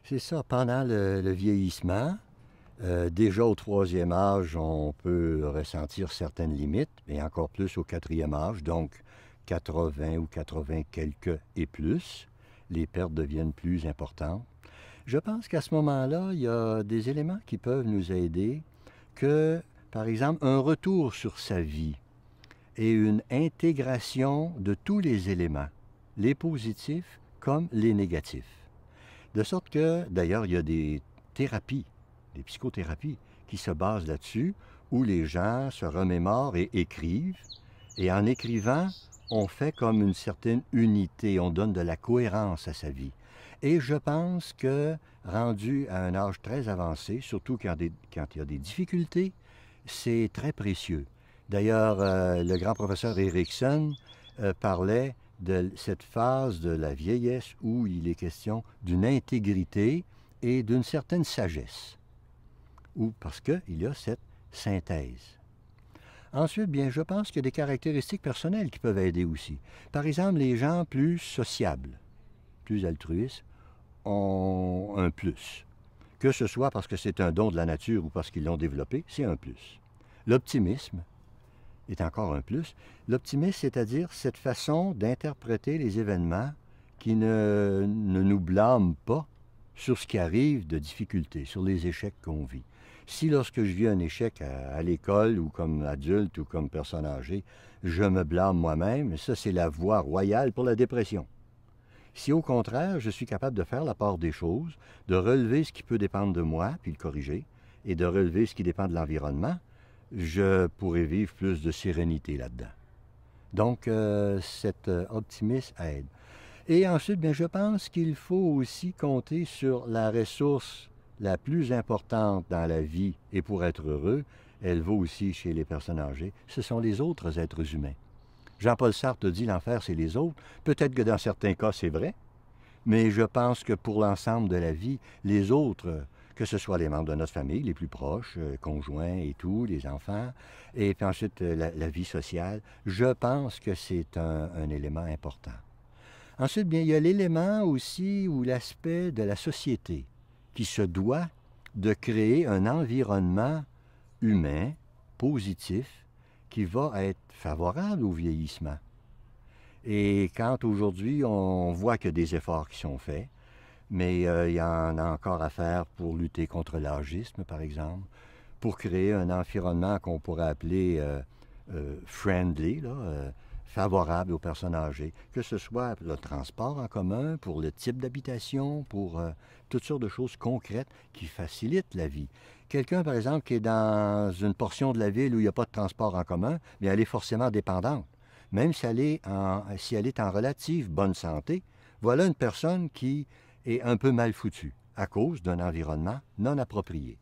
C'est ça, pendant le vieillissement, déjà au troisième âge, on peut ressentir certaines limites, et encore plus au quatrième âge, donc 80 ou 80 quelques et plus, les pertes deviennent plus importantes. Je pense qu'à ce moment-là, il y a des éléments qui peuvent nous aider, que, par exemple, un retour sur sa vie et une intégration de tous les éléments, les positifs comme les négatifs. De sorte que, d'ailleurs, il y a des thérapies, des psychothérapies qui se basent là-dessus, où les gens se remémorent et écrivent. Et en écrivant, on fait comme une certaine unité, on donne de la cohérence à sa vie. Et je pense que, rendu à un âge très avancé, surtout quand il y a des difficultés, c'est très précieux. D'ailleurs, le grand professeur Erickson parlait de cette phase de la vieillesse où il est question d'une intégrité et d'une certaine sagesse, ou parce qu'il y a cette synthèse. Ensuite, bien, je pense qu'il y a des caractéristiques personnelles qui peuvent aider aussi. Par exemple, les gens plus sociables, plus altruistes, ont un plus. Que ce soit parce que c'est un don de la nature ou parce qu'ils l'ont développé, c'est un plus. L'optimisme est encore un plus. L'optimisme, c'est-à-dire cette façon d'interpréter les événements qui ne nous blâment pas sur ce qui arrive de difficultés, sur les échecs qu'on vit. Si lorsque je vis un échec à l'école ou comme adulte ou comme personne âgée, je me blâme moi-même, ça c'est la voie royale pour la dépression. Si au contraire, je suis capable de faire la part des choses, de relever ce qui peut dépendre de moi, puis le corriger, et de relever ce qui dépend de l'environnement, je pourrais vivre plus de sérénité là-dedans. Donc, cet optimisme aide. Et ensuite, bien, je pense qu'il faut aussi compter sur la ressource la plus importante dans la vie, et pour être heureux, elle vaut aussi chez les personnes âgées, ce sont les autres êtres humains. Jean-Paul Sartre dit l'enfer, c'est les autres. Peut-être que dans certains cas, c'est vrai, mais je pense que pour l'ensemble de la vie, les autres, que ce soit les membres de notre famille, les plus proches, conjoints et tout, les enfants, et puis ensuite la vie sociale, je pense que c'est un élément important. Ensuite, bien, il y a l'élément aussi ou l'aspect de la société qui se doit de créer un environnement humain, positif, qui va être favorable au vieillissement. Et quand aujourd'hui, on voit qu'il y a des efforts qui sont faits, mais il y en a encore à faire pour lutter contre l'âgisme, par exemple, pour créer un environnement qu'on pourrait appeler friendly, là, favorable aux personnes âgées, que ce soit le transport en commun, pour le type d'habitation, pour toutes sortes de choses concrètes qui facilitent la vie. Quelqu'un, par exemple, qui est dans une portion de la ville où il n'y a pas de transport en commun, bien, elle est forcément dépendante. Même si elle est en relative bonne santé, voilà une personne qui est un peu mal foutue à cause d'un environnement non approprié.